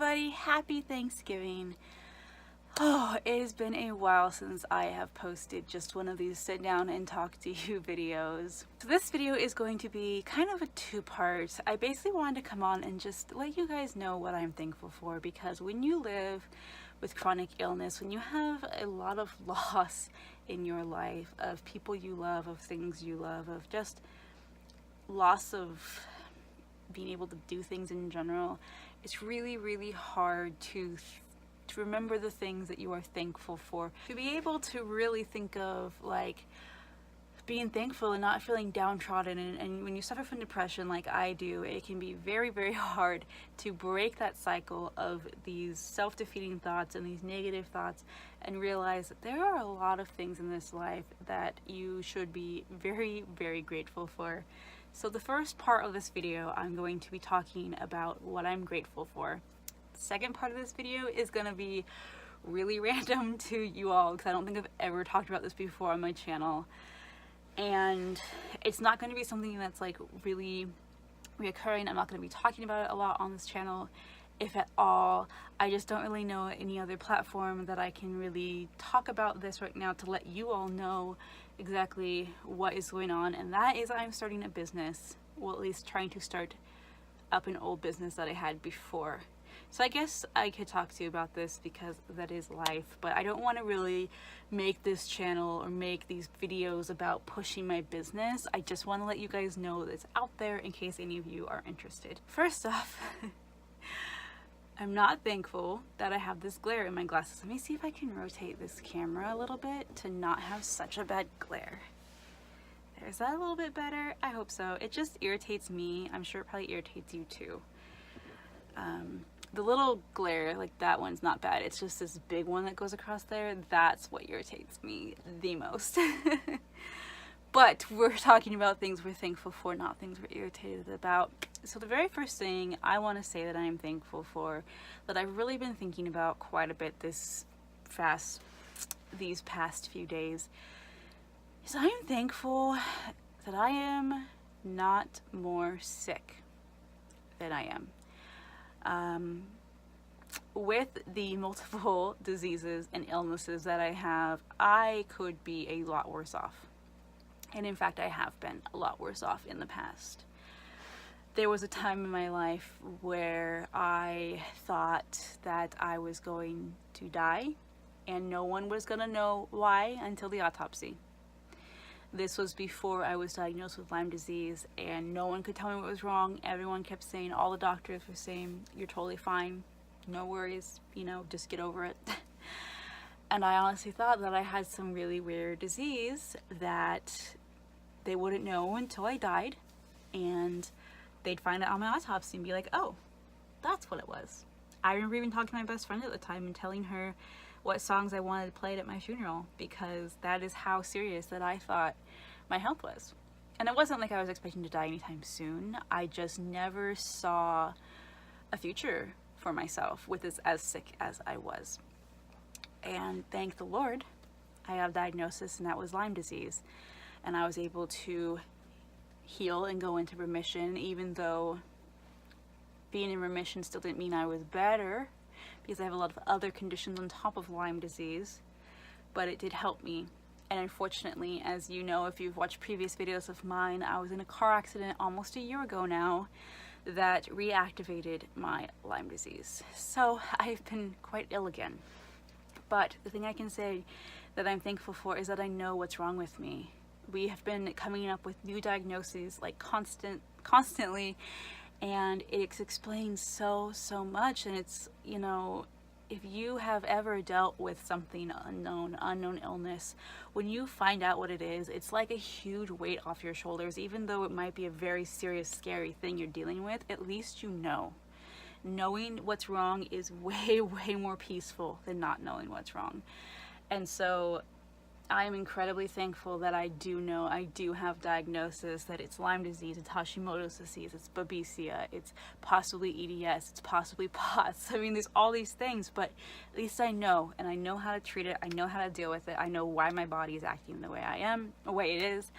everybody, happy Thanksgiving. Oh, it has been a while since I have posted just one of these sit down and talk to you videos. So this video is going to be kind of a two-part. I basically wanted to come on and just let you guys know what I'm thankful for, because when you live with chronic illness, when you have a lot of loss in your life, of people you love, of things you love, of just loss of being able to do things in general, it's really hard to remember the things that you are thankful for, to be able to really think of like being thankful and not feeling downtrodden. And when you suffer from depression like I do, it can be very hard to break that cycle of these self-defeating thoughts and these negative thoughts and realize that there are a lot of things in this life that you should be very grateful for. So the first part of this video, I'm going to be talking about what I'm grateful for. The second part of this video is going to be really random to you all, because I don't think I've ever talked about this before on my channel. And it's not going to be something that's like really reoccurring. I'm not going to be talking about it a lot on this channel, if at all. I just don't really know any other platform that I can really talk about this right now to let you all know exactly what is going on, and that is I'm starting a business, well, at least trying to start up an old business that I had before. So I guess I could talk to you about this because that is life, but I don't want to really make this channel or make these videos about pushing my business. I just want to let you guys know that it's out there in case any of you are interested. First off, I'm not thankful that I have this glare in my glasses. Let me see if I can rotate this camera a little bit to not have such a bad glare. Is that a little bit better? I hope so. It just irritates me. I'm sure it probably irritates you too. The little glare, like that one's not bad. It's just this big one that goes across there. That's what irritates me the most. But we're talking about things we're thankful for, not things we're irritated about. So the very first thing I want to say that I am thankful for, that I've really been thinking about quite a bit these past few days, is I am thankful that I am not more sick than I am. With the multiple diseases and illnesses that I have, I could be a lot worse off. And in fact, I have been a lot worse off in the past. There was a time in my life where I thought that I was going to die and no one was going to know why until the autopsy. This was before I was diagnosed with Lyme disease, and no one could tell me what was wrong. Everyone kept saying, all the doctors were saying, you're totally fine, no worries, you know, just get over it. And I honestly thought that I had some really weird disease that they wouldn't know until I died, and they'd find it on my autopsy and be like, oh, that's what it was. I remember even talking to my best friend at the time and telling her what songs I wanted played at my funeral, because that is how serious that I thought my health was. And it wasn't like I was expecting to die anytime soon. I just never saw a future for myself with as sick as I was. And thank the Lord, I have a diagnosis, and that was Lyme disease. And I was able to heal and go into remission, even though being in remission still didn't mean I was better, because I have a lot of other conditions on top of Lyme disease, but it did help me. And unfortunately, as you know, if you've watched previous videos of mine, I was in a car accident almost a year ago now that reactivated my Lyme disease. So I've been quite ill again. But the thing I can say that I'm thankful for is that I know what's wrong with me. We have been coming up with new diagnoses like constantly, and it explains so much. And it's, you know, if you have ever dealt with something unknown illness, when you find out what it is, it's like a huge weight off your shoulders. Even though it might be a very serious, scary thing you're dealing with, at least you know. Knowing what's wrong is way more peaceful than not knowing what's wrong. And so I'm incredibly thankful that I do know, I do have diagnosis, that it's Lyme disease, it's Hashimoto's disease, it's Babesia, it's possibly EDS, it's possibly POTS. I mean, there's all these things, but at least I know, and I know how to treat it, I know how to deal with it, I know why my body is acting the way I am, the way it is.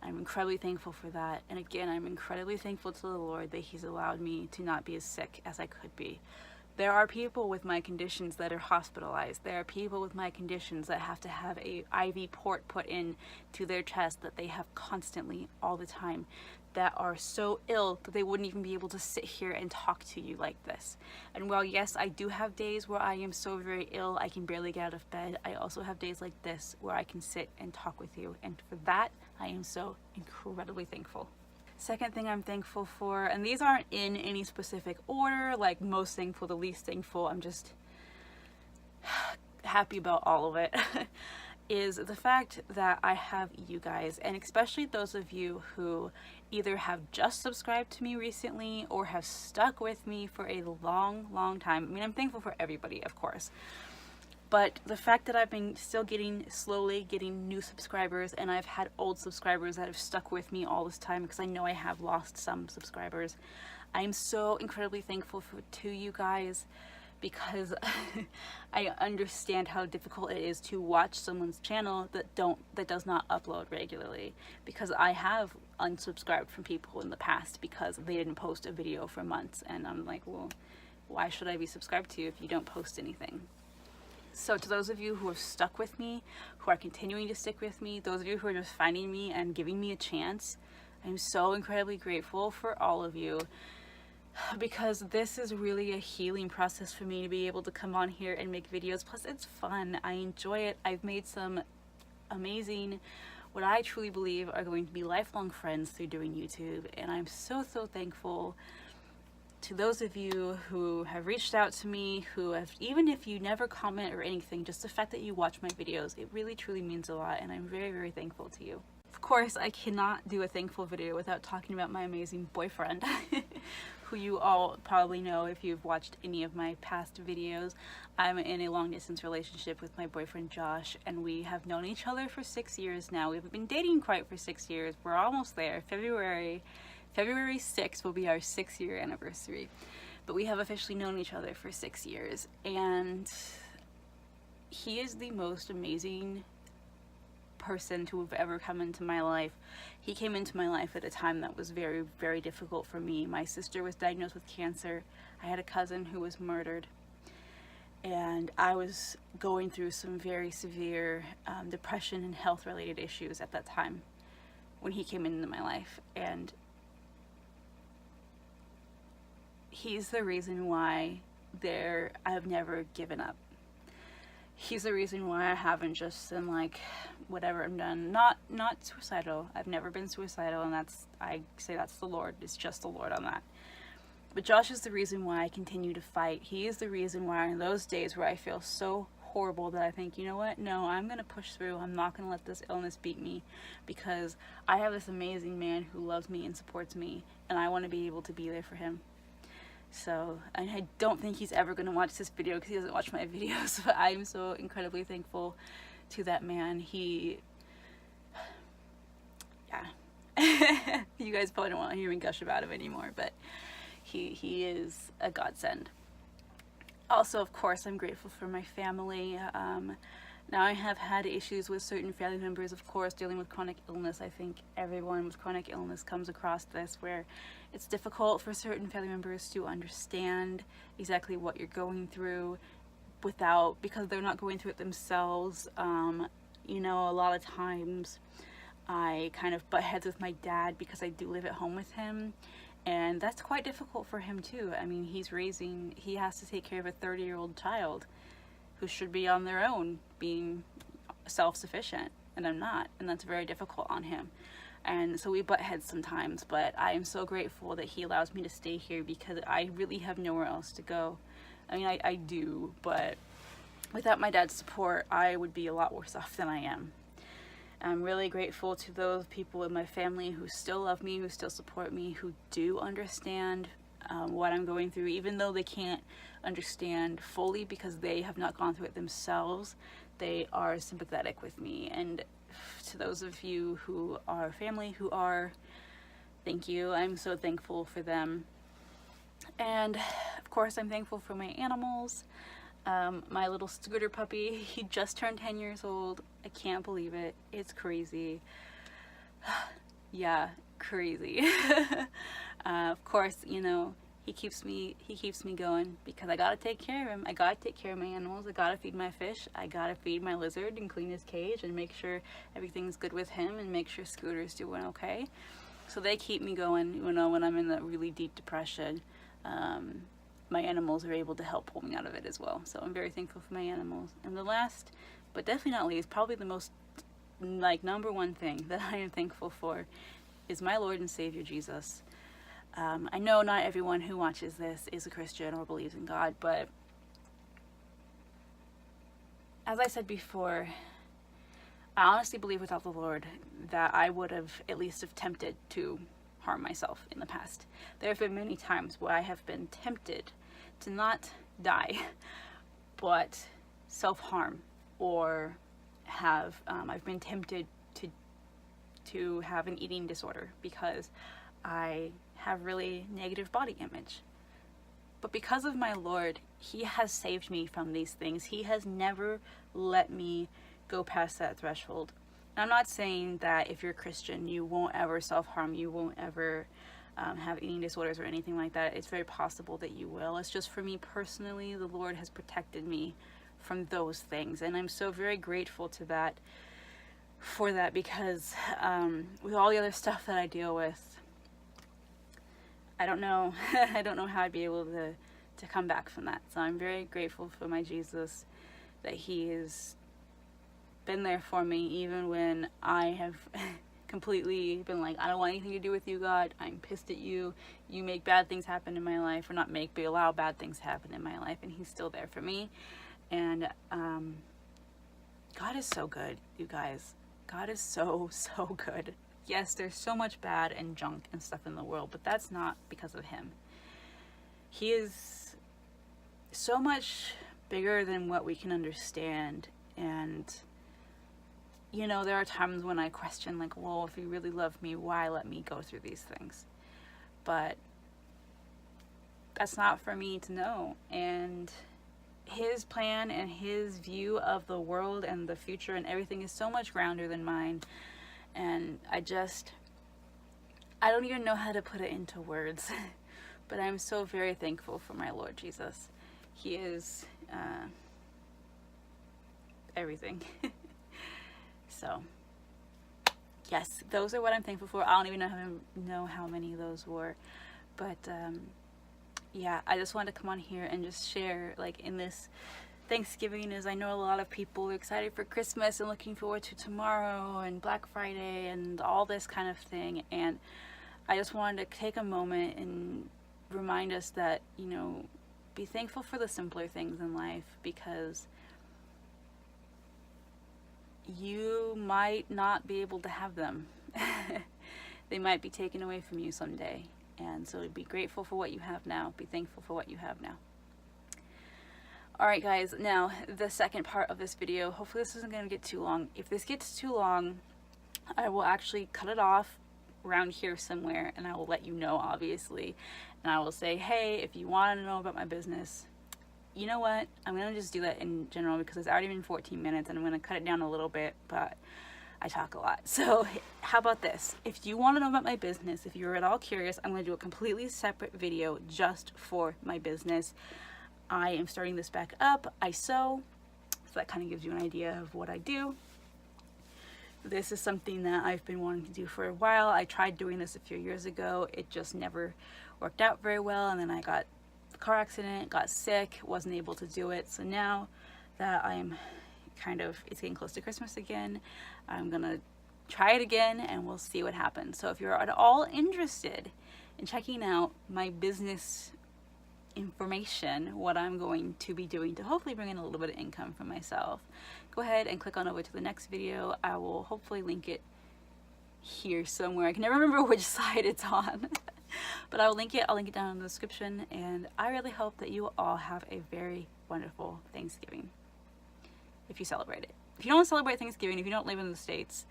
I'm incredibly thankful for that. And again, I'm incredibly thankful to the Lord that He's allowed me to not be as sick as I could be. There are people with my conditions that are hospitalized. There are people with my conditions that have to have a IV port put in to their chest that they have constantly all the time, that are so ill that they wouldn't even be able to sit here and talk to you like this. And while yes, I do have days where I am so very ill I can barely get out of bed, I also have days like this where I can sit and talk with you, and for that I am so incredibly thankful. Second thing I'm thankful for, and these aren't in any specific order, like most thankful to least thankful, I'm just happy about all of it, is the fact that I have you guys, and especially those of you who either have just subscribed to me recently or have stuck with me for a long time. I mean, I'm thankful for everybody, of course. But the fact that I've been still slowly getting new subscribers, and I've had old subscribers that have stuck with me all this time, because I know I have lost some subscribers. I'm so incredibly thankful to you guys, because I understand how difficult it is to watch someone's channel that does not upload regularly, because I have unsubscribed from people in the past because they didn't post a video for months, and I'm like, well, why should I be subscribed to you if you don't post anything? So to those of you who have stuck with me, who are continuing to stick with me, those of you who are just finding me and giving me a chance, I'm so incredibly grateful for all of you, because this is really a healing process for me to be able to come on here and make videos. Plus it's fun, I enjoy it. I've made some amazing, what I truly believe are going to be lifelong friends through doing YouTube, and I'm so thankful to those of you who have reached out to me, who have, even if you never comment or anything, just the fact that you watch my videos, it really truly means a lot, and I'm very thankful to you. Of course, I cannot do a thankful video without talking about my amazing boyfriend, who you all probably know if you've watched any of my past videos. I'm in a long distance relationship with my boyfriend Josh, and we have known each other for 6 years now. We've been dating quite for 6 years. We're almost there. February 6th will be our 6-year anniversary, but we have officially known each other for 6 years, and he is the most amazing person to have ever come into my life. He came into my life at a time that was very difficult for me. My sister was diagnosed with cancer. I had a cousin who was murdered, and I was going through some very severe depression and health related issues at that time when he came into my life, and he's the reason why I've never given up. He's the reason why I haven't just been like, whatever, I'm done. Not suicidal. I've never been suicidal, and I say that's the Lord. It's just the Lord on that. But Josh is the reason why I continue to fight. He is the reason why in those days where I feel so horrible that I think, you know what, no, I'm gonna push through. I'm not gonna let this illness beat me, because I have this amazing man who loves me and supports me, and I want to be able to be there for him. So, and I don't think he's ever going to watch this video because he doesn't watch my videos, but I'm so incredibly thankful to that man. Yeah. You guys probably don't want to hear me gush about him anymore, but he is a godsend. Also, of course, I'm grateful for my family. Now, I have had issues with certain family members, of course, dealing with chronic illness. I think everyone with chronic illness comes across this, where it's difficult for certain family members to understand exactly what you're going through because they're not going through it themselves. You know, a lot of times I kind of butt heads with my dad because I do live at home with him, and that's quite difficult for him too. I mean, he has to take care of a 30-year-old child who should be on their own, being self-sufficient, and I'm not, and that's very difficult on him. And so we butt heads sometimes, but I am so grateful that he allows me to stay here, because I really have nowhere else to go. I mean, I do, but without my dad's support, I would be a lot worse off than I am. I'm really grateful to those people in my family who still love me, who still support me, who do understand what I'm going through, even though they can't understand fully because they have not gone through it themselves. They are sympathetic with me, and to those of you who are family thank you. I'm so thankful for them. And of course, I'm thankful for my animals. My little scooter puppy, he just turned 10 years old. I can't believe it. It's crazy. Yeah, crazy. Of course, you know, he keeps me going, because I gotta take care of him. I gotta take care of my animals. I gotta feed my fish. I gotta feed my lizard and clean his cage and make sure everything's good with him and make sure Scooter's doing okay. So they keep me going, you know, when I'm in that really deep depression. My animals are able to help pull me out of it as well. So I'm very thankful for my animals. And the last, but definitely not least, probably the most, like, number one thing that I am thankful for is my Lord and Savior Jesus. I know not everyone who watches this is a Christian or believes in God, but as I said before, I honestly believe without the Lord that I would have at least have tempted to harm myself in the past. There have been many times where I have been tempted to not die, but self-harm, or have I've been tempted to have an eating disorder because I have really negative body image. But because of my Lord, he has saved me from these things. He has never let me go past that threshold. And I'm not saying that if you're a Christian, you won't ever self-harm, you won't ever have eating disorders or anything like that. It's very possible that you will. It's just, for me personally, the Lord has protected me from those things. And I'm so very grateful to that, for that, because with all the other stuff that I deal with, I don't know I don't know how I'd be able to come back from that. So I'm very grateful for my Jesus, that he has been there for me even when I have completely been like, I don't want anything to do with you, God. I'm pissed at you. You make bad things happen in my life, or not make, but allow bad things to happen in my life, and he's still there for me. And God is so good, you guys. God is so good. Yes, there's so much bad and junk and stuff in the world, but that's not because of him. He is so much bigger than what we can understand. And, you know, there are times when I question, like, well, if you really love me, why let me go through these things? But that's not for me to know. And his plan and his view of the world and the future and everything is so much grounder than mine. And I don't even know how to put it into words, but I'm so very thankful for my Lord Jesus. He is everything. So, yes, those are what I'm thankful for. I don't even know how many of those were, but yeah, I just wanted to come on here and just share, like, in this Thanksgiving, is I know a lot of people are excited for Christmas and looking forward to tomorrow and Black Friday and all this kind of thing, and I just wanted to take a moment and remind us that, you know, be thankful for the simpler things in life, because you might not be able to have them. They might be taken away from you someday, and so be grateful for what you have now. Be thankful for what you have now. Alright guys, now the second part of this video, hopefully this isn't going to get too long. If this gets too long, I will actually cut it off around here somewhere, and I will let you know, obviously. And I will say, hey, if you want to know about my business, you know what, I'm going to just do that in general, because it's already been 14 minutes and I'm going to cut it down a little bit, but I talk a lot. So how about this? If you want to know about my business, if you're at all curious, I'm going to do a completely separate video just for my business. I am starting this back up. I sew, so that kind of gives you an idea of what I do. This is something that I've been wanting to do for a while. I tried doing this a few years ago. It just never worked out very well, and then I got a car accident, got sick, wasn't able to do it. So now that I'm it's getting close to Christmas again, I'm gonna try it again and we'll see what happens. So if you're at all interested in checking out my business information, what I'm going to be doing to hopefully bring in a little bit of income for myself, go ahead and click on over to the next video. I will hopefully link it here somewhere. I can never remember which side it's on. But I'll link it down in the description, and I really hope that you all have a very wonderful Thanksgiving, if you celebrate it. If you don't celebrate Thanksgiving, if you don't live in the States,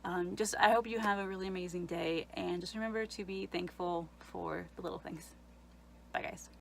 I hope you have a really amazing day, and just remember to be thankful for the little things. Bye guys.